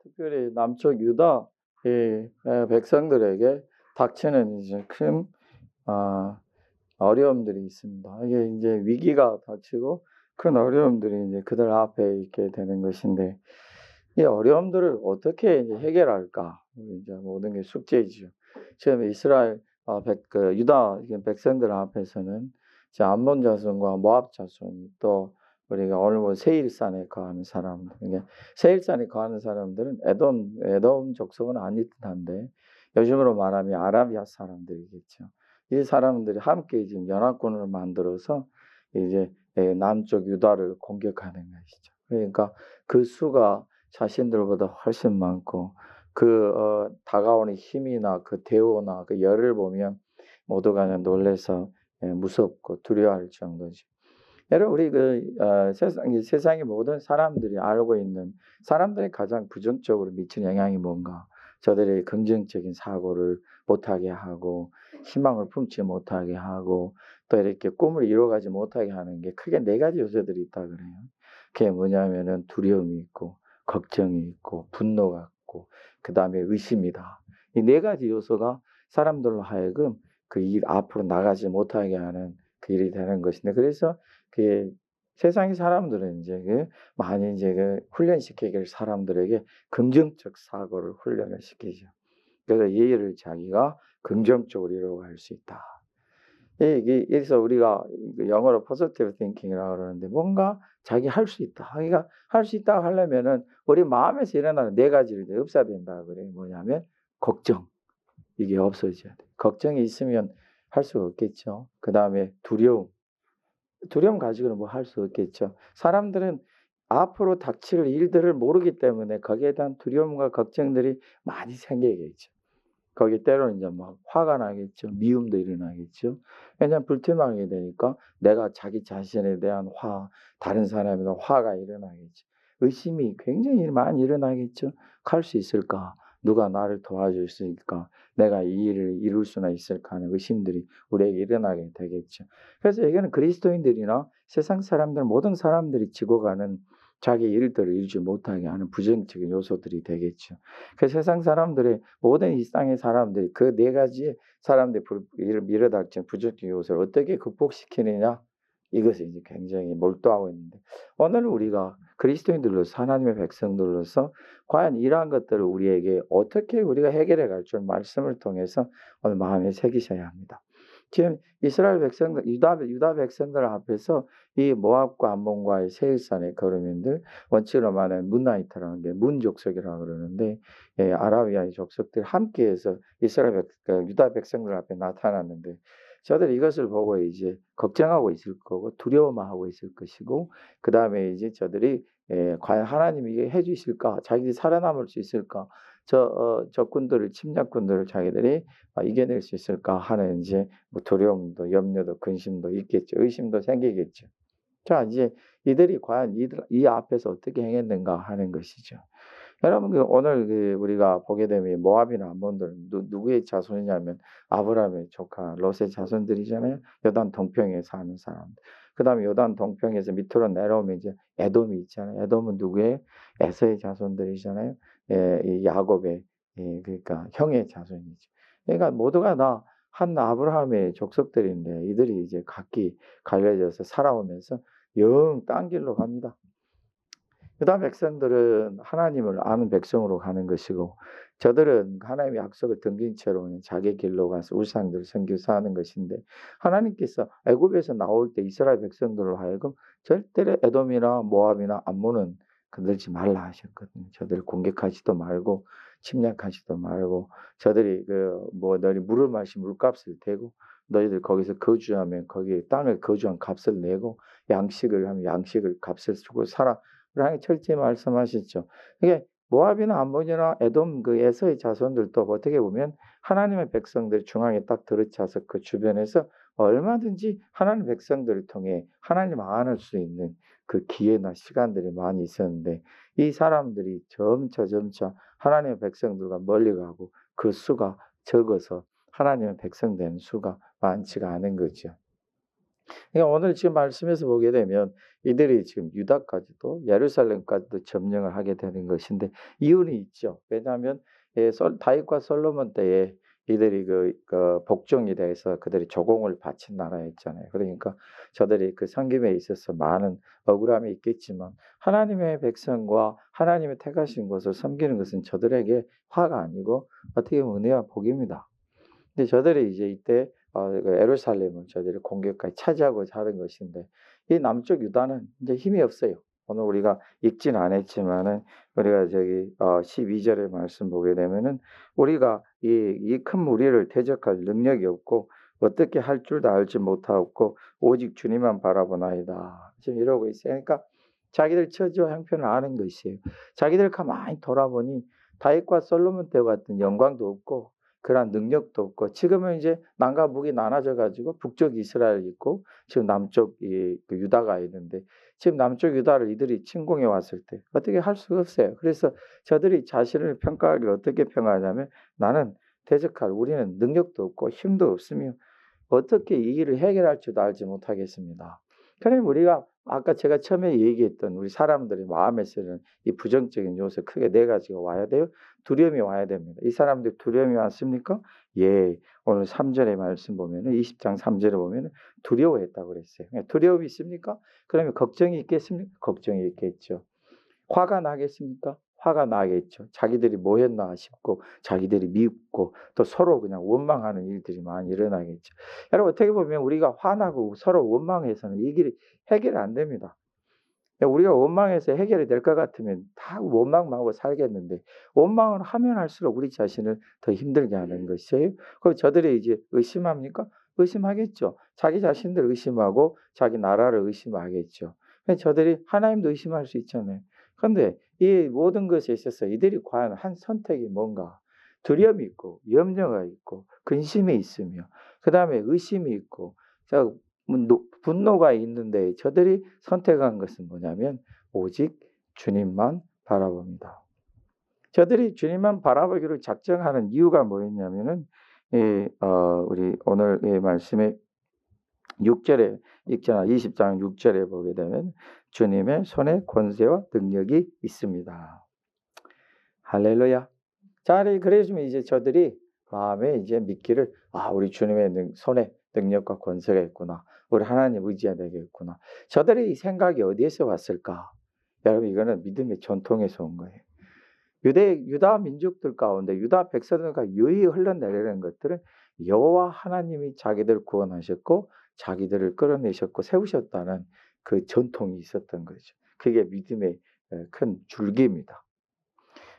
특별히 남쪽 유다의 백성들에게 닥치는 이제 큰 어려움들이 있습니다. 이게 이제 위기가 닥치고 큰 어려움들이 이제 그들 앞에 있게 되는 것인데, 이 어려움들을 어떻게 이제 해결할까? 이제 모든 게 숙제이죠. 지금 이스라엘 유다 백성들 앞에서는 이제 암몬 자손과 모압 자손, 또 우리가 오늘 세일산에 거하는 사람들, 이게 세일산에 거하는 사람들은 에돔 족속은 아닐 듯한데, 요즘으로 말하면 아라비아 사람들이겠죠. 이 사람들이 함께 지금 연합군을 만들어서 이제 남쪽 유다를 공격하는 것이죠. 그러니까 그 수가 자신들보다 훨씬 많고, 다가오는 힘이나 그 대우나 그 열을 보면 모두가 그냥 놀라서 무섭고 두려워할 정도죠. 여러분, 우리 세상의 모든 사람들이 알고 있는 사람들이 가장 부정적으로 미치는 영향이 뭔가? 저들의 긍정적인 사고를 못하게 하고, 희망을 품지 못하게 하고, 또 이렇게 꿈을 이루어가지 못하게 하는 게 크게 4가지 요소들이 있다 그래요. 그게 뭐냐면은 두려움이 있고, 걱정이 있고, 분노가 있고, 그 다음에 의심이다. 이 4가지 요소가 사람들로 하여금 그 일 앞으로 나가지 못하게 하는 그 일이 되는 것인데, 그래서 그 세상의 사람들은 이제 많이 이제 훈련시키길 사람들에게 긍정적 사고를 훈련을 시키죠. 그래서 이 일을 자기가 긍정적으로 이루어갈 수 있다. 그래서 우리가 영어로 positive thinking이라고 그러는데, 뭔가 자기 할 수 있다. 자기가 할 수 있다 하려면은 우리 마음에서 일어나는 4가지를 없어야 된다 그래요. 뭐냐면 걱정, 이게 없어져야 돼. 걱정이 있으면 할 수가 없겠죠. 그 다음에 두려움 가지고는 뭐 할 수 없겠죠. 사람들은 앞으로 닥칠 일들을 모르기 때문에 거기에 대한 두려움과 걱정들이 많이 생기겠죠. 거기 때로는 이제 막 화가 나겠죠. 미움도 일어나겠죠. 왜냐하면 불투명하게 되니까 내가 자기 자신에 대한 다른 사람에 대한 화가 일어나겠죠. 의심이 굉장히 많이 일어나겠죠. 할 수 있을까? 누가 나를 도와줄 수 있을까? 내가 이 일을 이룰 수나 있을까 하는 의심들이 우리에게 일어나게 되겠죠. 그래서 이거는 그리스도인들이나 세상 사람들, 모든 사람들이 지고 가는 자기 일들을 이루지 못하게 하는 부정적인 요소들이 되겠죠. 그 세상 사람들의 모든 이 땅의 사람들이 그 4가지 사람들의 밀어닥친 부정적인 요소를 어떻게 극복시키느냐, 이것을 이제 굉장히 몰두하고 있는데, 오늘 우리가 그리스도인들로서, 하나님의 백성들로서 과연 이러한 것들을 우리에게 어떻게 우리가 해결해 갈 줄 말씀을 통해서 오늘 마음에 새기셔야 합니다. 지금 이스라엘 백성들, 유다 백성들 앞에서 이 모압과 암몬과의 세일산의 거류민들, 원칙으로 말하면 문나이트라는 게 문족속이라고 그러는데, 아라비아의 족속들 함께해서 유다 백성들 앞에 나타났는데, 저들이 이것을 보고 이제 걱정하고 있을 거고 두려워하고 있을 것이고, 그 다음에 이제 저들이 과연 하나님이 이게 해주실까, 자기들이 살아남을 수 있을까, 적군들을, 침략군들을 자기들이 이겨낼 수 있을까 하는 이제 뭐 두려움도, 염려도, 근심도 있겠죠. 의심도 생기겠죠. 자, 이제 이들이 과연 이 앞에서 어떻게 행했는가 하는 것이죠. 여러분, 오늘 우리가 보게 되면 모압이나 암몬들은 누구의 자손이냐면 아브라함의 조카 롯의 자손들이잖아요. 요단 동평에 사는 사람들. 그다음에 요단 동평에서 밑으로 내려오면 이제 에돔이 있잖아요. 에돔은 누구의? 에서의 자손들이잖아요. 이 야곱의, 그러니까 형의 자손이죠. 그러니까 모두가 다 한 아브라함의 족속들인데, 이들이 이제 각기 갈려져서 살아오면서 영 딴 길로 갑니다. 유다 백성들은 하나님을 아는 백성으로 가는 것이고, 저들은 하나님의 약속을 등진 채로 자기 길로 가서 우상들을 섬기고 하는 것인데, 하나님께서 애굽에서 나올 때 이스라엘 백성들로 하여금 절대로 에돔이나 모압이나 암몬은 건들지 말라 하셨거든요. 저들을 공격하지도 말고 침략하지도 말고, 저들이 너희 물을 마시 물값을 대고, 너희들 거기서 거주하면 거기 땅을 거주한 값을 내고, 양식을 하면 양식을 값을 주고 살아. 하나님 철저히 말씀하시죠. 이게 모압이나 암몬이나 에돔 에서의 자손들도 어떻게 보면 하나님의 백성들 중앙에 딱 들어차서 그 주변에서 얼마든지 하나님 백성들을 통해 하나님 안을 수 있는 그 기회나 시간들이 많이 있었는데, 이 사람들이 점차 하나님의 백성들과 멀리 가고 그 수가 적어서 하나님의 백성 되는 수가 많지가 않은 거죠. 그러니까 오늘 지금 말씀에서 보게 되면 이들이 지금 유다까지도 예루살렘까지도 점령을 하게 되는 것인데 이유는 있죠. 왜냐하면 다윗과 솔로몬 때에 이들이 그 복종이 돼서 그들이 조공을 바친 나라였잖아요. 그러니까 저들이 그 섬김에 있어서 많은 억울함이 있겠지만 하나님의 백성과 하나님의 택하신 것을 섬기는 것은 저들에게 화가 아니고 어떻게 보면 은혜와 복입니다. 근데 저들이 이제 이때 그 예루살렘을 저들이 공격까지 차지하고자 하는 것인데 이 남쪽 유다는 이제 힘이 없어요. 오늘 우리가 읽지는 않았지만은 우리가 저기 12절의 말씀 보게 되면은 우리가 이 큰 무리를 대적할 능력이 없고 어떻게 할 줄도 알지 못하고 오직 주님만 바라보나이다. 지금 이러고 있어요. 그러니까 자기들 처지와 형편을 아는 것이에요. 자기들 가만히 돌아보니 다윗과 솔로몬 때 같은 영광도 없고 그러한 능력도 없고 지금은 이제 남과 북이 나눠져 가지고 북쪽 이스라엘이 있고 지금 남쪽 그 유다가 있는데 지금 남쪽 유다를 이들이 침공해 왔을 때 어떻게 할 수가 없어요. 그래서 저들이 자신을 평가하기를 어떻게 평가하냐면 나는 대적할 우리는 능력도 없고 힘도 없으며 어떻게 이 일을 해결할 줄도 알지 못하겠습니다. 그러면 우리가 아까 제가 처음에 얘기했던 우리 사람들의 마음에서는 이 부정적인 요소 크게 네 가지가 와야 돼요. 두려움이 와야 됩니다. 이 사람들 두려움이 왔습니까? 예. 오늘 3절의 말씀 보면은 20장 3절에 보면은 두려워했다고 그랬어요. 두려움이 있습니까? 그러면 걱정이 있겠습니까? 걱정이 있겠죠. 화가 나겠습니까? 화가 나겠죠. 자기들이 뭐 했나 싶고 자기들이 미흡고 또 서로 그냥 원망하는 일들이 많이 일어나겠죠. 여러분 어떻게 보면 우리가 화나고 서로 원망해서는 이 길이 해결이 안 됩니다. 우리가 원망해서 해결이 될 것 같으면 다 원망하고 살겠는데 원망을 하면 할수록 우리 자신을 더 힘들게 하는 것이에요. 그럼 저들이 이제 의심합니까? 의심하겠죠. 자기 자신들 의심하고 자기 나라를 의심하겠죠. 저들이 하나님도 의심할 수 있잖아요. 그런데 이 모든 것에 있어서 이들이 과연 한 선택이 뭔가 두려움이 있고 염려가 있고 근심이 있으며 그다음에 의심이 있고 분노가 있는데 저들이 선택한 것은 뭐냐면 오직 주님만 바라봅니다. 저들이 주님만 바라보기로 작정하는 이유가 뭐였냐면은 우리 오늘 이 말씀에 6절에 읽잖아. 20장 6절에 보게 되면 주님의 손에 권세와 능력이 있습니다. 할렐루야. 자, 그래주면 이제 저들이 마음에 이제 믿기를 우리 주님의 손에 능력과 권세가 있구나. 우리 하나님 의지해야 되겠구나. 저들의 이 생각이 어디에서 왔을까? 여러분 이거는 믿음의 전통에서 온 거예요. 유다 민족들 가운데 유다 백성들과 유이 흘러내리는 것들은 여호와 하나님이 자기들을 구원하셨고 자기들을 끌어내셨고 세우셨다는 그 전통이 있었던 거죠. 그게 믿음의 큰 줄기입니다.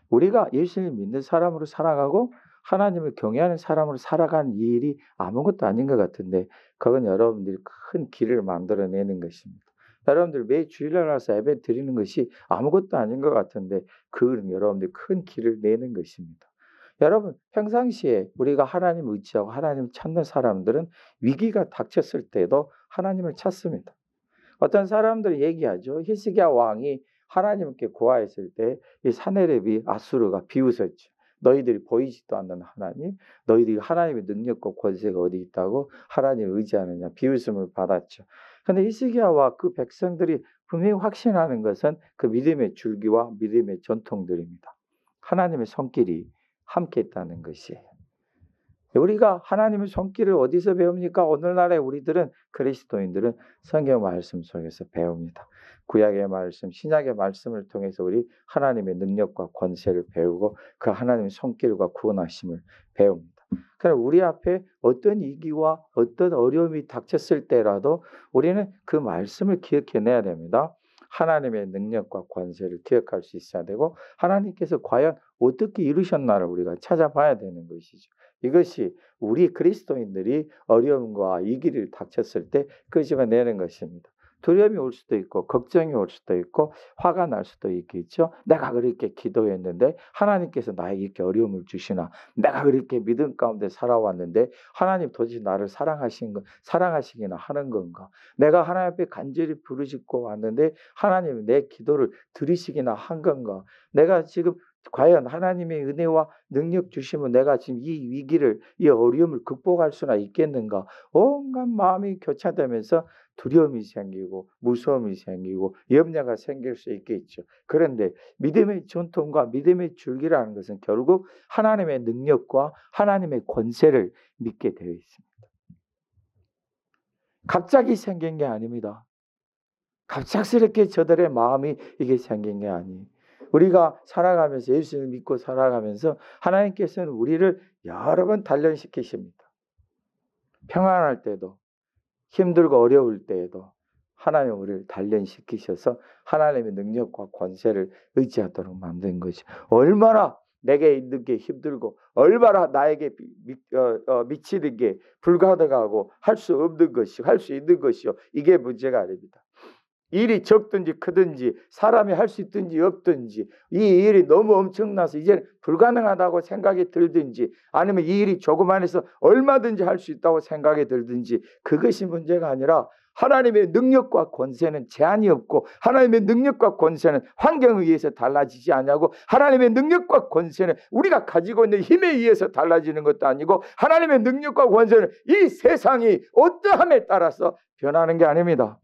우리가 예수님을 믿는 사람으로 살아가고 하나님을 경외하는 사람으로 살아가는 이 일이 아무것도 아닌 것 같은데 그건 여러분들이 큰 길을 만들어내는 것입니다. 여러분들 매 주일날 와서 예배 드리는 것이 아무것도 아닌 것 같은데 그건 여러분들이 큰 길을 내는 것입니다. 여러분 평상시에 우리가 하나님을 의지하고 하나님을 찾는 사람들은 위기가 닥쳤을 때도 하나님을 찾습니다. 어떤 사람들이 얘기하죠. 히스기야 왕이 하나님께 구하였을 때 이 사네립이 아수르가 비웃었죠. 너희들이 보이지도 않는 하나님, 너희들이 하나님의 능력과 권세가 어디 있다고 하나님을 의지하느냐 비웃음을 받았죠. 그런데 히스기야와 그 백성들이 분명히 확신하는 것은 그 믿음의 줄기와 믿음의 전통들입니다. 하나님의 손길이 함께 있다는 것이에요. 우리가 하나님의 손길을 어디서 배웁니까? 오늘날의 우리들은 그리스도인들은 성경 말씀 속에서 배웁니다. 구약의 말씀, 신약의 말씀을 통해서 우리 하나님의 능력과 권세를 배우고 그 하나님의 손길과 구원하심을 배웁니다. 그럼 우리 앞에 어떤 위기와 어떤 어려움이 닥쳤을 때라도 우리는 그 말씀을 기억해내야 됩니다. 하나님의 능력과 권세를 기억할 수 있어야 되고 하나님께서 과연 어떻게 이루셨나를 우리가 찾아봐야 되는 것이죠. 이것이 우리 그리스도인들이 어려움과 위기를 닥쳤을 때 끄집어내는 것입니다. 두려움이 올 수도 있고 걱정이 올 수도 있고 화가 날 수도 있겠죠. 내가 그렇게 기도했는데 하나님께서 나에게 이렇게 어려움을 주시나 내가 그렇게 믿음 가운데 살아왔는데 하나님 도대체 나를 사랑하시기나 하는 건가? 내가 하나님 앞에 간절히 부르짖고 왔는데 하나님 내 기도를 들으시기나 한 건가? 내가 지금 과연 하나님의 은혜와 능력 주시면 내가 지금 이 위기를, 이 어려움을 극복할 수나 있겠는가? 온갖 마음이 교차되면서 두려움이 생기고 무서움이 생기고 염려가 생길 수 있겠죠. 그런데 믿음의 전통과 믿음의 줄기라는 것은 결국 하나님의 능력과 하나님의 권세를 믿게 되어 있습니다. 갑자기 생긴 게 아닙니다. 갑작스럽게 저들의 마음이 이게 생긴 게 아니에요. 우리가 살아가면서, 예수님을 믿고 살아가면서 하나님께서는 우리를 여러 번 단련시키십니다. 평안할 때도, 힘들고 어려울 때에도 하나님 우리를 단련시키셔서 하나님의 능력과 권세를 의지하도록 만든 것이, 얼마나 내게 있는 게 힘들고 얼마나 나에게 미치는 게 불가능하고 할 수 없는 것이요, 할 수 있는 것이요, 이게 문제가 아닙니다. 일이 적든지 크든지 사람이 할 수 있든지 없든지 이 일이 너무 엄청나서 이제 불가능하다고 생각이 들든지 아니면 이 일이 조그만해서 얼마든지 할 수 있다고 생각이 들든지 그것이 문제가 아니라 하나님의 능력과 권세는 제한이 없고 하나님의 능력과 권세는 환경에 의해서 달라지지 않냐고, 하나님의 능력과 권세는 우리가 가지고 있는 힘에 의해서 달라지는 것도 아니고 하나님의 능력과 권세는 이 세상이 어떠함에 따라서 변하는 게 아닙니다.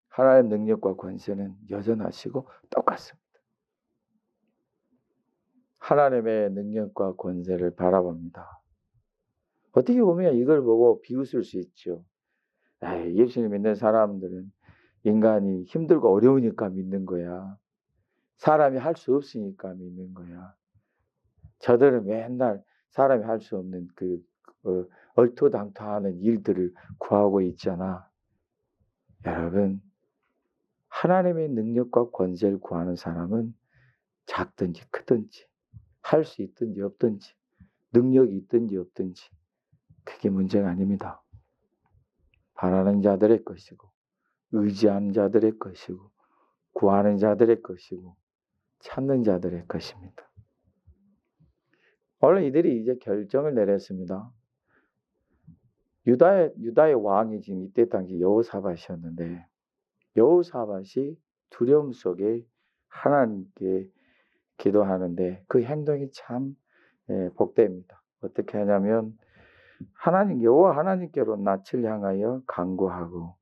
하나님의 능력과 권세는 여전하시고 똑같습니다. 하나님의 능력과 권세를 바라봅니다. 어떻게 보면 이걸 보고 비웃을 수 있죠. 예수님 믿는 사람들은 인간이 힘들고 어려우니까 믿는 거야. 사람이 할 수 없으니까 믿는 거야. 저들은 맨날 사람이 할 수 없는 얼토당토하는 일들을 구하고 있잖아. 여러분, 하나님의 능력과 권세를 구하는 사람은 작든지 크든지 할 수 있든지 없든지 능력이 있든지 없든지 그게 문제가 아닙니다. 바라는 자들의 것이고 의지하는 자들의 것이고 구하는 자들의 것이고 찾는 자들의 것입니다. 원래 이들이 이제 결정을 내렸습니다. 유다의 왕이 지금 이때 당시 여호사밧이었는데, 여호사밧이 두려움 속에 하나님께 기도하는데 그 행동이 참 복됩니다. 어떻게 하냐면 하나님 여호와 하나님께로 낯을 향하여 간구하고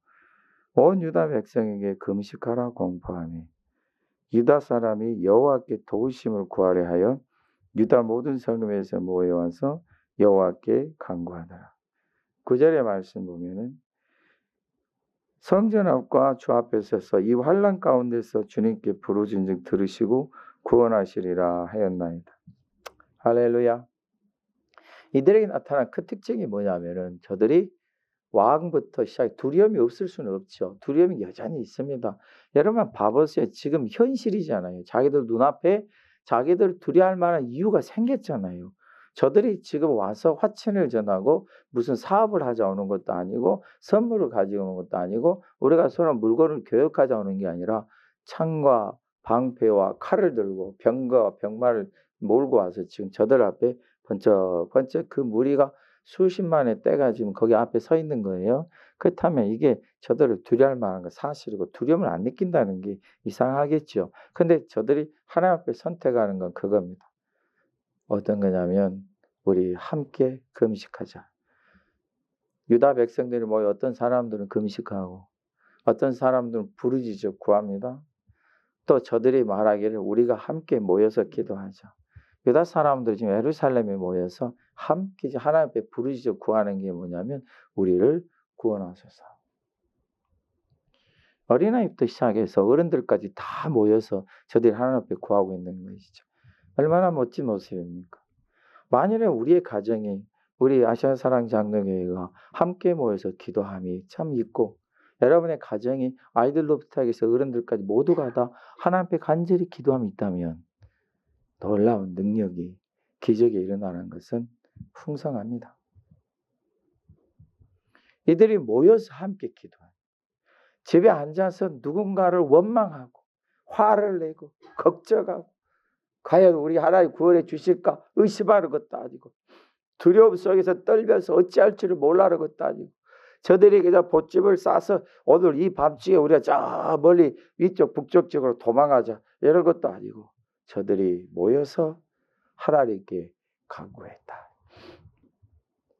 온 유다 백성에게 금식하라 공포하니 유다 사람이 여호와께 도우심을 구하려 하여 유다 모든 성읍에서 모여와서 여호와께 간구하더라. 9절의 말씀 보면은 성전 앞과 주 앞에 서서 이 환난 가운데서 주님께 부르짖음 들으시고 구원하시리라 하였나이다. 할렐루야. 이들에게 나타난 그 특징이 뭐냐면은 저들이 왕부터 시작 두려움이 없을 수는 없죠. 두려움이 여전히 있습니다. 여러분 봐보세요. 지금 현실이잖아요. 자기들 눈앞에 자기들 두려워할 만한 이유가 생겼잖아요. 저들이 지금 와서 화친을 전하고 무슨 사업을 하자 오는 것도 아니고 선물을 가지고 오는 것도 아니고 우리가 서로 물건을 교역하자 오는 게 아니라 창과 방패와 칼을 들고 병과 병마를 몰고 와서 지금 저들 앞에 번쩍번쩍 그 무리가 수십만의 떼가 지금 거기 앞에 서 있는 거예요. 그렇다면 이게 저들을 두려워할 만한 건 사실이고 두려움을 안 느낀다는 게 이상하겠죠. 근데 저들이 하나님 앞에 선택하는 건 그겁니다. 어떤 거냐면 우리 함께 금식하자. 유다 백성들이 모여 어떤 사람들은 금식하고 어떤 사람들은 부르짖어 구합니다. 또 저들이 말하기를 우리가 함께 모여서 기도하자. 유다 사람들이 지금 예루살렘에 모여서 함께 하나님 앞에 부르짖어 구하는 게 뭐냐면 우리를 구원하소서. 어린아이부터 시작해서 어른들까지 다 모여서 저들이 하나님 앞에 구하고 있는 것이죠. 얼마나 멋진 모습입니까? 만일에 우리의 가정이 우리 아시아 사랑 장로교회가 함께 모여서 기도함이 참 있고 여러분의 가정이 아이들로부터 해서 어른들까지 모두가 다 하나님 앞에 간절히 기도함이 있다면 놀라운 능력이 기적이 일어나는 것은 풍성합니다. 이들이 모여서 함께 기도해요. 집에 앉아서 누군가를 원망하고 화를 내고 걱정하고 과연 우리 하나님 구원해 주실까 의심하는 것도 아니고 두려움 속에서 떨면서 어찌할 줄을 몰라하는 것도 아니고 저들이 그냥 봇집을 싸서 오늘 이 밤중에 우리가 저 멀리 위쪽 북쪽 쪽으로 도망가자 이런 것도 아니고 저들이 모여서 하나님께 간구했다.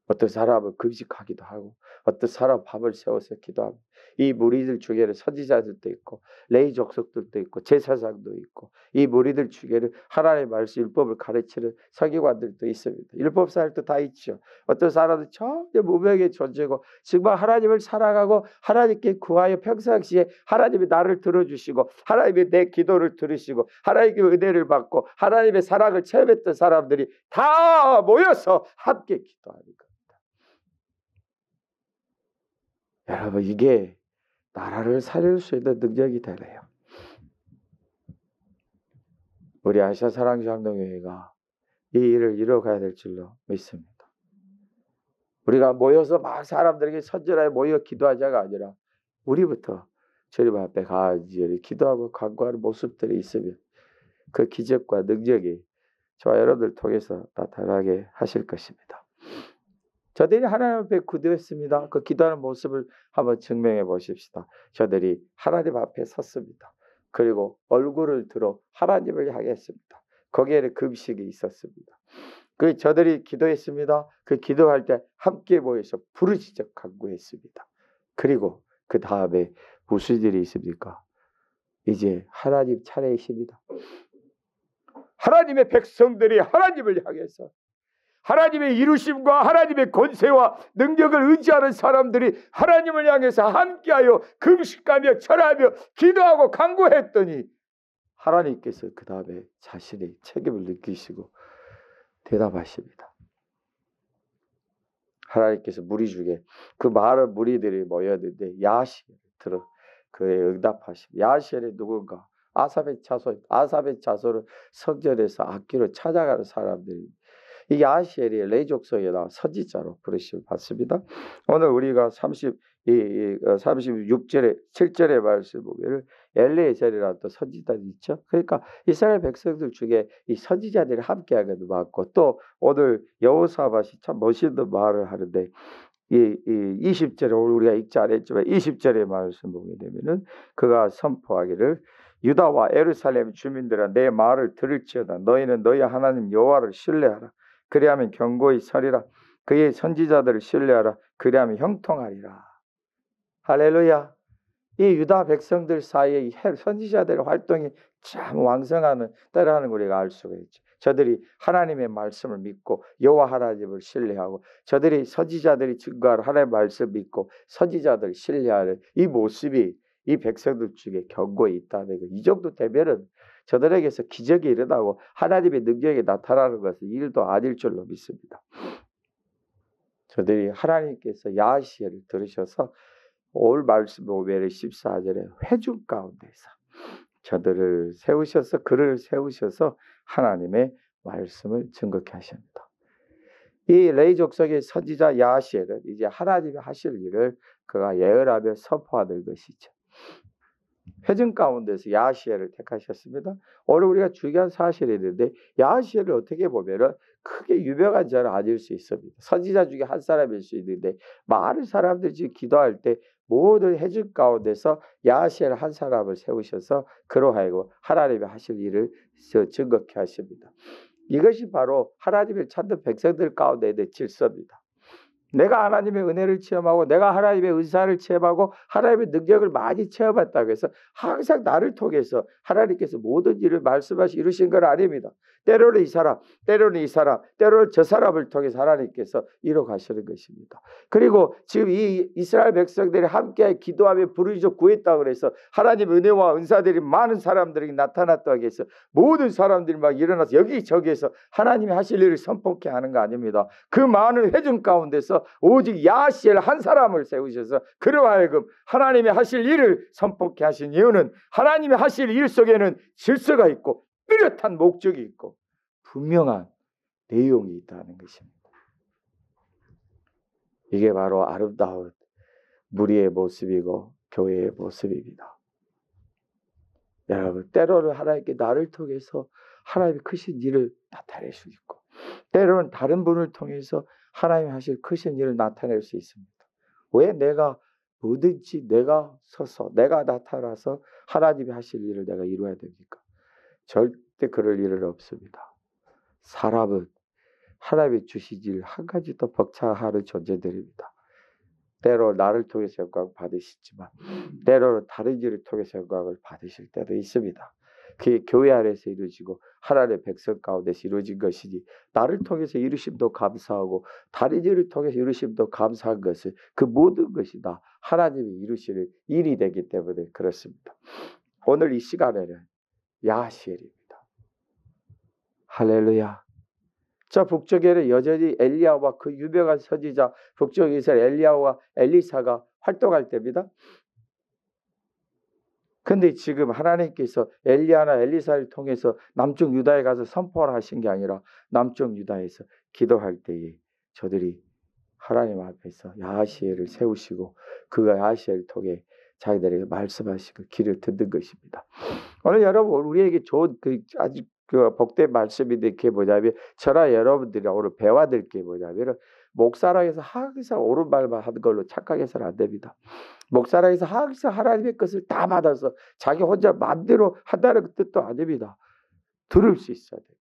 어떤 사람은 금식하기도 하고 어떤 사람은 밤을 새워서 기도하고 이 무리들 중에는 선지자들도 있고 레위 족속들도 있고 제사장도 있고 이 무리들 중에는 하나님의 말씀 율법을 가르치는 서기관들도 있습니다. 율법사들도 다 있죠. 어떤 사람은 전혀 무명의 존재고 정말 하나님을 사랑하고 하나님께 구하여 평상시에 하나님이 나를 들어주시고 하나님이 내 기도를 들으시고 하나님의 은혜를 받고 하나님의 사랑을 체험했던 사람들이 다 모여서 함께 기도하는 것. 여러분 이게 나라를 살릴 수 있는 능력이 되네요. 우리 아시아 사랑장로교회가 이 일을 이뤄가야 될 줄로 믿습니다. 우리가 모여서 막 사람들에게 선전하여 모여 기도하자가 아니라 우리부터 주님 앞에 간절히 기도하고 간구하는 모습들이 있으면 그 기적과 능력이 저와 여러분들 통해서 나타나게 하실 것입니다. 저들이 하나님 앞에 기도했습니다. 그 기도하는 모습을 한번 증명해 보십시다. 저들이 하나님 앞에 섰습니다. 그리고 얼굴을 들어 하나님을 향해 했습니다. 거기에는 금식이 있었습니다. 그 저들이 기도했습니다. 그 기도할 때 함께 모여서 부르짖어 간구했습니다. 그리고 그 다음에 무슨 일이 있습니까? 이제 하나님 차례이십니다. 하나님의 백성들이 하나님을 향해서 하나님의 이루심과 하나님의 권세와 능력을 의지하는 사람들이 하나님을 향해서 함께하여 금식하며 절하며 기도하고 간구했더니 하나님께서 그 다음에 자신의 책임을 느끼시고 대답하십니다. 하나님께서 무리 중에 그 많은 무리들이 모였는데 야시엘을 들어 그에 응답하십니다. 야시엘이 누군가? 아삽의 자손은 성전에서 악기로 찾아가는 사람들이 이 야시엘이 레위 족속에 나와 선지자로 부르심을 받습니다. 오늘 우리가 36절에 7절의 말씀 보면 엘리에셀이라는 또 선지자들이 있죠. 그러니까 이스라엘 백성들 중에 이 선지자들이 함께하게 맞고 또 오늘 여호사밧이 참 멋있는 말을 하는데 이 20절에 오늘 우리가 읽지 않았지만 20절의 말씀 보게 되면은 그가 선포하기를 유다와 예루살렘 주민들아 내 말을 들을지어다 너희는 너희 하나님 여호와를 신뢰하라 그리하면 견고히 서리라 그의 선지자들을 신뢰하라 그리하면 형통하리라. 할렐루야. 이 유다 백성들 사이에 이 선지자들의 활동이 참 왕성하는 때라는 걸 우리가 알 수가 있죠. 저들이 하나님의 말씀을 믿고 여호와 하나님을 신뢰하고 저들이 선지자들이 증거하는 하나님의 말씀을 믿고 선지자들을 신뢰하는 이 모습이 이 백성들 중에 견고히 있다는 거. 이 정도 되면은 저들에게서 기적이 일어나고 하나님의 능력이 나타나는 것은 일도 아닐 줄로 믿습니다. 저들이 하나님께서 야시엘을 들으셔서 올 말씀 5절의 14절에 회중 가운데서 저들을 세우셔서 그를 세우셔서 하나님의 말씀을 증거케 하십니다. 이 레위 족속의 선지자 야시엘은 이제 하나님이 하실 일을 그가 예언하며 선포하는 것이죠. 회중 가운데서 야시엘을 택하셨습니다. 오늘 우리가 중요한 사실이 있는데 야시엘을 어떻게 보면은 크게 유명한 자는 아닐 수 있습니다. 선지자 중에 한 사람일 수 있는데 많은 사람들이 지금 기도할 때 모든 회중 가운데서 야시엘 한 사람을 세우셔서 그로 하여금 하나님이 하실 일을 증거케 하십니다. 이것이 바로 하나님을 찾는 백성들 가운데 있는 질서입니다. 내가 하나님의 은혜를 체험하고 내가 하나님의 은사를 체험하고 하나님의 능력을 많이 체험했다고 해서 항상 나를 통해서 하나님께서 모든 일을 말씀하시 이루신 건 아닙니다. 때로는 이 사람, 때로는 이 사람, 때로는 저 사람을 통해서 하나님께서 이뤄 가시는 것입니다. 그리고 지금 이 이스라엘 백성들이 함께 기도하며 부르짖어 구했다고 해서 하나님의 은혜와 은사들이 많은 사람들에게 나타났다고 해서 모든 사람들이 막 일어나서 여기저기에서 하나님이 하실 일을 선포케 하는 거 아닙니다. 그 많은 회중 가운데서 오직 야시엘 한 사람을 세우셔서 그로 하여금 하나님이 하실 일을 선포케 하신 이유는 하나님이 하실 일 속에는 질서가 있고 뚜렷한 목적이 있고 분명한 내용이 있다는 것입니다. 이게 바로 아름다운 무리의 모습이고 교회의 모습입니다. 여러분 때로는 하나님께 나를 통해서 하나님이 크신 일을 나타낼 수 있고 때로는 다른 분을 통해서 하나님이 하실 크신 일을 나타낼 수 있습니다. 왜 내가 뭐든지 내가 서서 내가 나타나서 하나님이 하실 일을 내가 이루어야 됩니까? 절대 그럴 일은 없습니다. 사람은 하나님이 주시질 한 가지 더 벅차하는 존재들입니다. 때로 나를 통해서 영광 받으시지만 때로는 다른 일을 통해서 영광을 받으실 때도 있습니다. 그게 교회 안에서 이루어지고 하나님의 백성 가운데서 이루어진 것이니 나를 통해서 이루심도 감사하고 다른 일을 통해서 이루심도 감사한 것은 그 모든 것이 다 하나님이 이루시는 일이 되기 때문에 그렇습니다. 오늘 이 시간에는 야하시엘입니다. 할렐루야. 저 북쪽에는 여전히 엘리야와 그 유명한 선지자 북쪽에서 엘리야와 엘리사가 활동할 때입니다. 근데 지금 하나님께서 엘리야나 엘리사를 통해서 남쪽 유다에 가서 선포를 하신 게 아니라 남쪽 유다에서 기도할 때에 저들이 하나님 앞에서 야하시엘을 세우시고 그 야하시엘을 통해 자기들에게 말씀하시고 귀를 듣는 것입니다. 오늘 여러분 우리에게 좋은 아주 복된 말씀인데 그게 뭐냐면 저나 여러분들이 오늘 배워야 될 게 뭐냐면 목사랑에서 항상 옳은 말만 하는 걸로 착각해서는 안 됩니다. 목사랑에서 항상 하나님의 것을 다 받아서 자기 혼자 마음대로 한다는 뜻도 아닙니다. 들을 수 있어야 됩니다.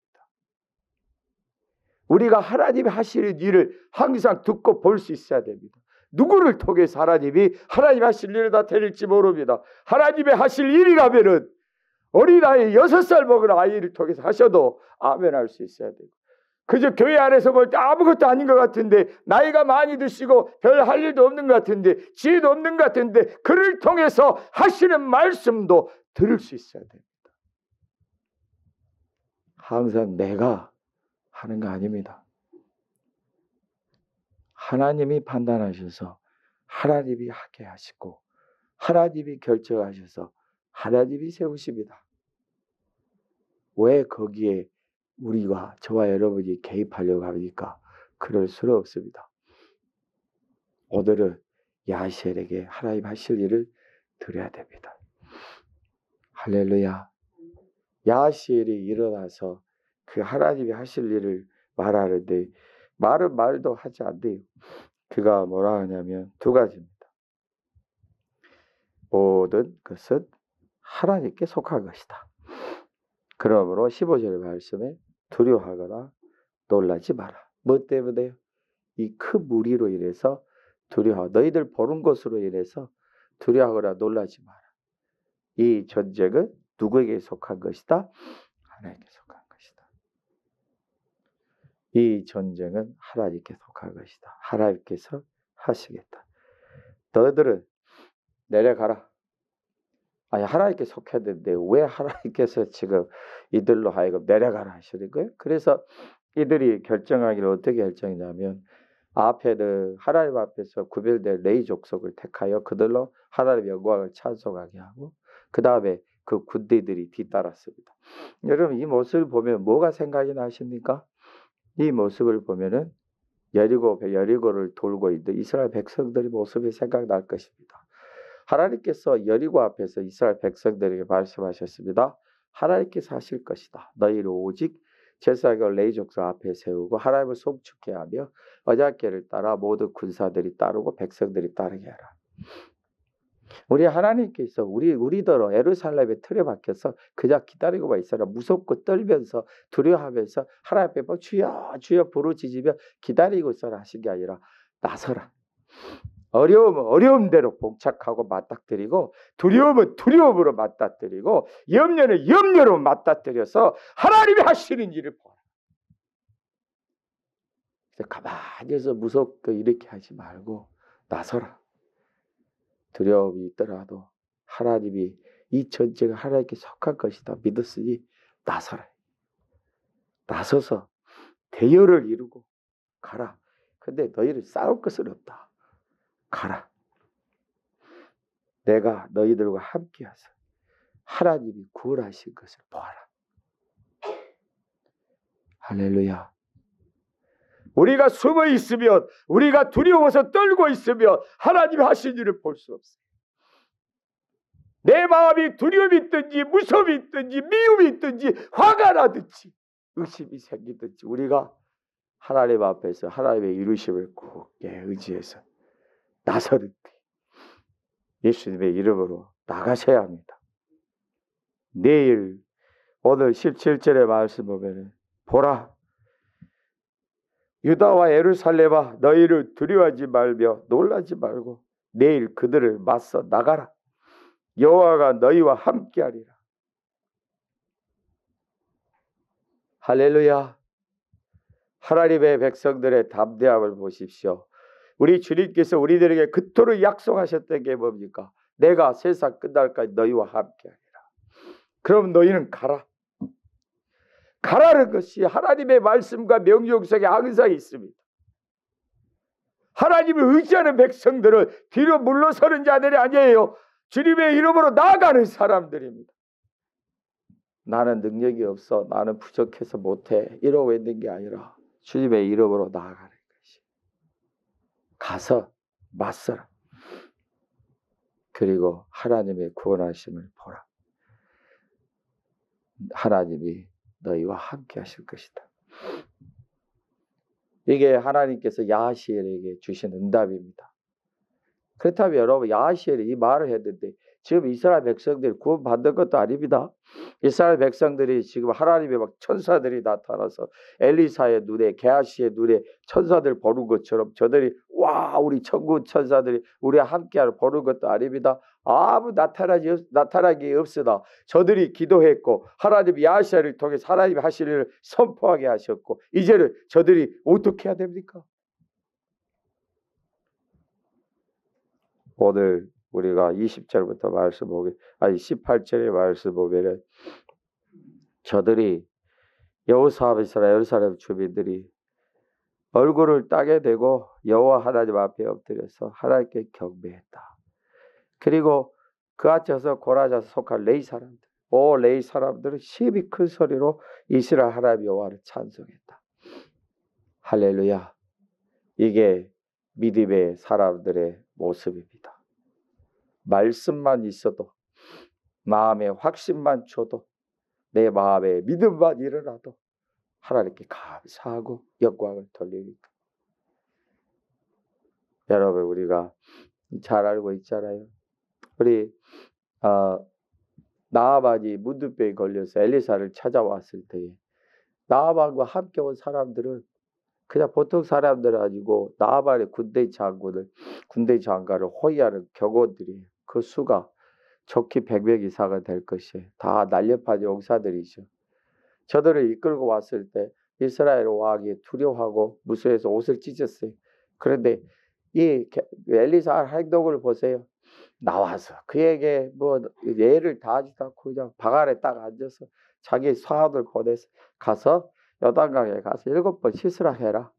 우리가 하나님이 하시는 일을 항상 듣고 볼 수 있어야 됩니다. 누구를 통해서 하나님이 하실 일을 다 드릴지 모릅니다. 하나님이 하실 일이라면은 어린아이 6살 먹은 아이를 통해서 하셔도 아멘할 수 있어야 되고 그저 교회 안에서 볼 때 아무것도 아닌 것 같은데 나이가 많이 드시고 별 할 일도 없는 것 같은데 지혜도 없는 것 같은데 그를 통해서 하시는 말씀도 들을 수 있어야 됩니다. 항상 내가 하는 거 아닙니다. 하나님이 판단하셔서 하나님이 하게 하시고 하나님이 결정하셔서 하나님이 세우십니다. 왜 거기에 우리가 저와 여러분이 개입하려고 합니까? 그럴 수는 없습니다. 오늘은 야하시엘에게 하나님 하실 일을 드려야 됩니다. 할렐루야. 야하시엘이 일어나서 그 하나님이 하실 일을 말하는데 말은 말도 하지 않대요. 그가 뭐라 하냐면 두 가지입니다. 모든 것은 하나님께 속한 것이다. 그러므로 15절 말씀에 두려워하거나 놀라지 마라. 뭐 때문에요? 이 큰 무리로 인해서 두려워. 너희들 보는 것으로 인해서 두려워하거나 놀라지 마라. 이 전쟁은 누구에게 속한 것이다? 하나님께 속한 것이다. 이 전쟁은 하나님께 속한 것이다. 하나님께서 하시겠다. 너희들은 내려가라. 아니 하나님께 속해야 되는데 왜 하나님께서 지금 이들로 하여금 내려가라 하시는 거예요? 그래서 이들이 결정하기를 어떻게 결정이냐면 앞에는 하나님 앞에서 구별된 레위 족속을 택하여 그들로 하나님의 영광을 찬송하게 하고 그 다음에 그 군대들이 뒤따랐습니다. 여러분 이 모습을 보면 뭐가 생각이 나십니까? 이 모습을 보면은 여리고를 돌고 있는 이스라엘 백성들의 모습이 생각날 것입니다. 하나님께서 여리고 앞에서 이스라엘 백성들에게 말씀하셨습니다. 하나님께서 하실 것이다. 너희를 오직 제사장과 레위 족속 앞에 세우고 하나님을 송축케 하며 언약궤를 따라 모든 군사들이 따르고 백성들이 따르게 하라. 우리 하나님께서 우리더러 예루살렘에 틀에 박혀서 그냥 기다리고만 있어라. 무섭고 떨면서 두려워하면서 하나님 앞에 주여 주여 부르짖으며 기다리고 있어라 하신 게 아니라 나서라. 어려움은 어려움대로 봉착하고 맞닥뜨리고 두려움은 두려움으로 맞닥뜨리고 염려는 염려로 맞닥뜨려서 하나님이 하시는 일을 보라. 가만히 있어 무섭고 이렇게 하지 말고 나서라. 두려움이 있더라도 하나님이 이 전쟁은 하나님께 속한 것이다 믿었으니 나서라. 나서서 대열을 이루고 가라. 근데 너희를 싸울 것은 없다. 가라. 내가 너희들과 함께하서 하나님이 구원하신 것을 보아라. 할렐루야. 우리가 숨어 있으면 우리가 두려워서 떨고 있으면 하나님이 하신 일을 볼 수 없어요. 내 마음이 두려움이 있든지 무서움이 있든지 미움이 있든지 화가 나든지 의심이 생기든지 우리가 하나님 앞에서 하나님의 이루심을 굳게 의지해서 나서는 예수님의 이름으로 나가셔야 합니다. 내일 오늘 17절의 말씀 보면 보라 유다와 예루살렘아 너희를 두려워하지 말며 놀라지 말고 내일 그들을 맞서 나가라. 여호와가 너희와 함께하리라. 할렐루야. 하나님의 백성들의 담대함을 보십시오. 우리 주님께서 우리들에게 그토록 약속하셨던 게 뭡니까? 내가 세상 끝날까지 너희와 함께하리라. 그럼 너희는 가라. 가라는 것이 하나님의 말씀과 명령 속에 항상 있습니다. 하나님을 의지하는 백성들은 뒤로 물러서는 자들이 아니에요. 주님의 이름으로 나아가는 사람들입니다. 나는 능력이 없어, 나는 부족해서 못해 이러고 있는 게 아니라 주님의 이름으로 나아가는 것이. 가서 맞서라. 그리고 하나님의 구원하심을 보라. 하나님이 너희와 함께 하실 것이다. 이게 하나님께서 야하시엘에게 주신 응답입니다. 그렇다면 여러분, 야하시엘이 이 말을 했는데 지금 이스라엘 백성들이 구원받는 것도 아닙니다. 이스라엘 백성들이 지금 하나님의 막 천사들이 나타나서 엘리사의 눈에, 게하시의 눈에 천사들 보는 것처럼 저들이 와 우리 천군 천사들이 우리와 함께하는 보는 것도 아닙니다. 아무 나타나기 없으나 저들이 기도했고 하나님 야하시엘을 통해 하나님이 하실 일을 선포하게 하셨고 이제는 저들이 어떻게 해야 됩니까? 오늘 우리가 20절부터 말씀 보게 18절의 말씀 보면은 저들이 여호사밧이라 예루살렘 주민들이 얼굴을 땅에 대고 여호와 하나님 앞에 엎드려서 하나님께 경배했다. 그리고 그 앞에서 고라자서 속한 레위 사람들, 레위 사람들은 심히 큰 소리로 이스라엘 하나님 여호와를 찬송했다. 할렐루야. 이게 믿음의 사람들의 모습입니다. 말씀만 있어도 마음에 확신만 줘도 내 마음에 믿음만 일어나도 하나님께 감사하고 영광을 돌립니다. 여러분 우리가 잘 알고 있잖아요. 우리 나아만이 문둥병에 걸려서 엘리사를 찾아왔을 때에 나아만과 함께 온 사람들은 그냥 보통 사람들 아니고 나아만의 군대 장관을 호위하는 경호원들이에요. 그 수가 좋게 100명 이상은 될 것이에요. 다 날렵한 용사들이죠. 저들을 이끌고 왔을 때 이스라엘 왕이 두려워하고 무서워해서 옷을 찢었어요. 그런데 이 엘리사 행동을 보세요. 나와서 그에게 뭐 예를 다하지도 않고 그냥 방 안에 딱 앉아서 자기 사람들 보내서 가서 요단강에 가서 7번 씻으라 해라.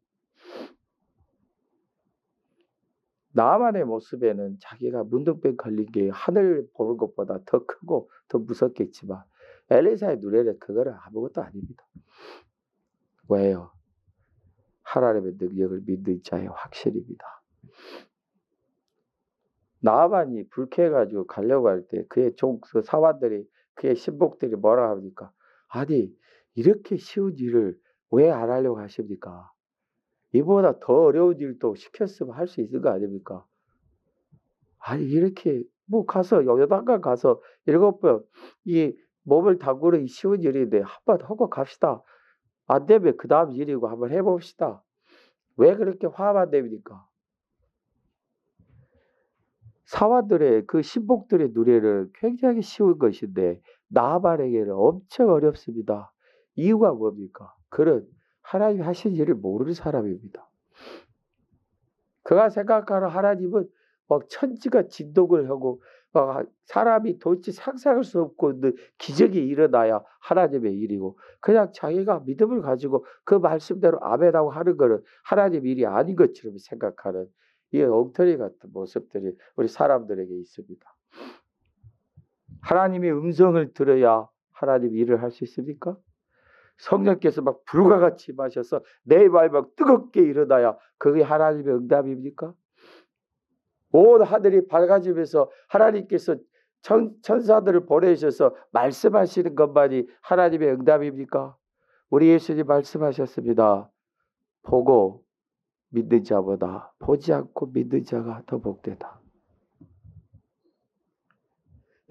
나만의 모습에는 자기가 문둥병 걸린 게 하늘 보는 것보다 더 크고 더 무섭겠지만 엘리사의 눈에는 그거는 아무것도 아닙니다. 왜요? 하나님의 능력을 믿는 자의 확신입니다. 나만이 불쾌해가지고 가려고 할 때 그의 그 사관들이 그의 신복들이 뭐라 합니까? 아니 이렇게 쉬운 일을 왜 안 하려고 하십니까? 이보다 더 어려운 일도 시켰으면 할 수 있는 거 아닙니까? 아니 이렇게 뭐 가서 요단강 가서 7번 이 몸을 담그는 쉬운 일인데 한번 하고 갑시다. 안 되면 그 다음 일이고 한번 해봅시다. 왜 그렇게 화만 냅니까? 사관들의 그 신복들의 눈에는 굉장히 쉬운 것인데 나아만에게는 엄청 어렵습니다. 이유가 뭡니까? 그는 하나님이 하신 일을 모르는 사람입니다. 그가 생각하는 하나님은 막 천지가 진동을 하고 사람이 도대체 상상할 수 없고 기적이 일어나야 하나님의 일이고 그냥 자기가 믿음을 가지고 그 말씀대로 아멘하고 하는 것은 하나님의 일이 아닌 것처럼 생각하는 이 엉터리 같은 모습들이 우리 사람들에게 있습니다. 하나님의 음성을 들어야 하나님의 일을 할 수 있습니까? 성령께서 막 불과 같이 임하셔서 내 마음이 막 뜨겁게 일어나야 그게 하나님의 응답입니까? 온 하늘이 밝아지면서 하나님께서 천사들을 보내셔서 말씀하시는 것만이 하나님의 응답입니까? 우리 예수님 말씀하셨습니다. 보고 믿는 자보다 보지 않고 믿는 자가 더 복되다.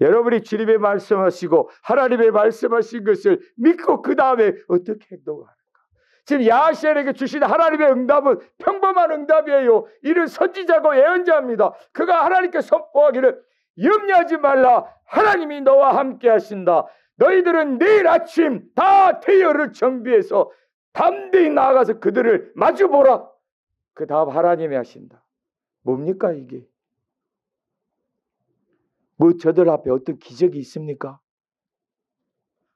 여러분이 주님의 말씀하시고 하나님의 말씀하신 것을 믿고 그 다음에 어떻게 행동하는가? 지금 야하시엘에게 주신 하나님의 응답은 평범한 응답이에요. 이는 선지자고 예언자입니다. 그가 하나님께 선포하기를 염려하지 말라. 하나님이 너와 함께 하신다. 너희들은 내일 아침 다 대열을 정비해서 담대히 나아가서 그들을 마주보라. 그 다음 하나님이 하신다. 뭡니까 이게? 뭐 저들 앞에 어떤 기적이 있습니까?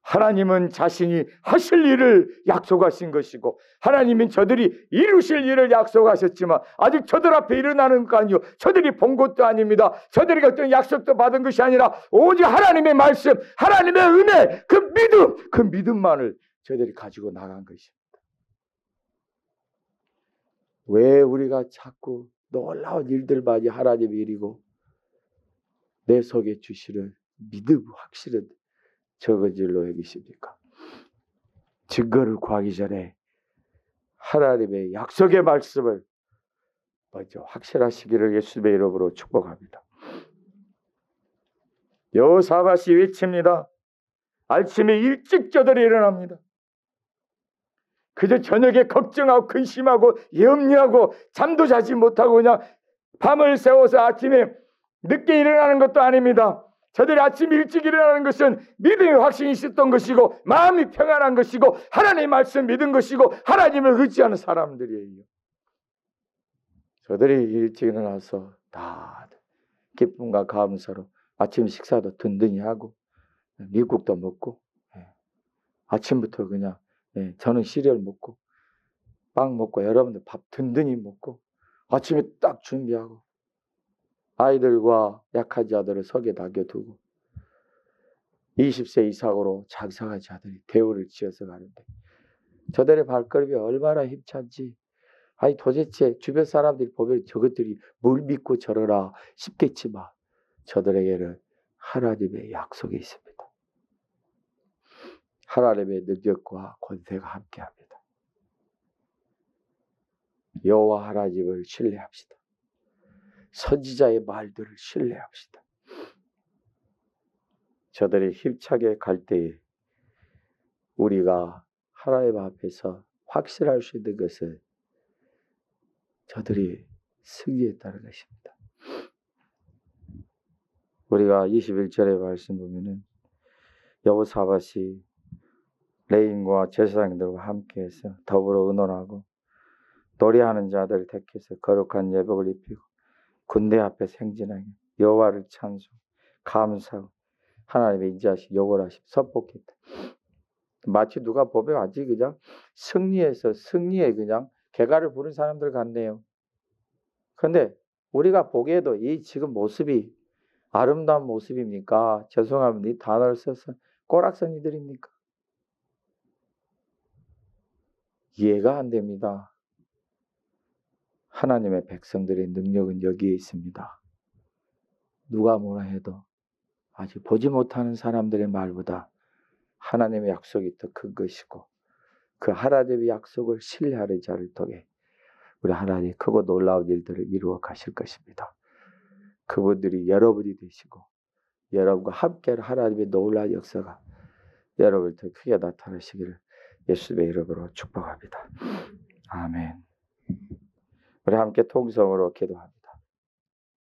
하나님은 자신이 하실 일을 약속하신 것이고 하나님은 저들이 이루실 일을 약속하셨지만 아직 저들 앞에 일어나는 거 아니요. 저들이 본 것도 아닙니다. 저들이 어떤 약속도 받은 것이 아니라 오직 하나님의 말씀, 하나님의 은혜, 그 믿음만을 저들이 가지고 나간 것입니다. 왜 우리가 자꾸 놀라운 일들만이 하나님의 일이고 내 속에 주시는 믿음 확실한 저거질로 여기십니까? 증거를 구하기 전에 하나님의 약속의 말씀을 먼저 확실하시기를 예수님의 이름으로 축복합니다. 여호사밧이 외칩니다. 아침에 일찍 저들이 일어납니다. 그저 저녁에 걱정하고 근심하고 염려하고 잠도 자지 못하고 그냥 밤을 새워서 아침에 늦게 일어나는 것도 아닙니다. 저들이 아침 일찍 일어나는 것은 믿음의 확신이 있었던 것이고 마음이 평안한 것이고 하나님의 말씀 믿은 것이고 하나님을 의지하는 사람들이에요. 저들이 일찍 일어나서 다 기쁨과 감사로 아침 식사도 든든히 하고 미국도 먹고 아침부터 그냥 저는 시리얼 먹고 빵 먹고 여러분들 밥 든든히 먹고 아침에 딱 준비하고 아이들과 약한 자들을 석에 남겨두고 20세 이상으로 장성한 자들이 대우를 지어서 가는데 저들의 발걸음이 얼마나 힘찬지 아니 도대체 주변 사람들이 보면 저것들이 뭘 믿고 저러나 싶겠지만 저들에게는 하나님의 약속이 있습니다. 하나님의 능력과 권세가 함께합니다. 여호와 하나님을 신뢰합시다. 선지자의 말들을 신뢰합시다. 저들이 힘차게 갈 때에 우리가 하나님 앞에서 확실할 수 있는 것은 저들이 승리했다는 것입니다. 우리가 21절의 말씀 보면은 여호사밧이 레인과 제사장들과 함께해서 더불어 의논하고 노래하는 자들을 택해서 거룩한 예복을 입히고 군대 앞에 행진하게 여호와를 찬송 감사하고 하나님의 인자하신 요구를 하시고 선포했다. 마치 누가 보면 아직 그냥 승리에 그냥 개가를 부른 사람들 같네요. 그런데 우리가 보기에도 이 지금 모습이 아름다운 모습입니까? 죄송합니다. 이 단어를 써서 꼬락서니들입니까? 이해가 안 됩니다. 하나님의 백성들의 능력은 여기에 있습니다. 누가 뭐라 해도 아직 보지 못하는 사람들의 말보다 하나님의 약속이 더 큰 것이고 그 하나님의 약속을 신뢰하는 자를 통해 우리 하나님이 크고 놀라운 일들을 이루어 가실 것입니다. 그분들이 여러분이 되시고 여러분과 함께 하나님의 놀라운 역사가 여러분을 더 크게 나타나시기를 예수님의 이름으로 축복합니다. 아멘. 우리 함께 통성으로 기도합니다.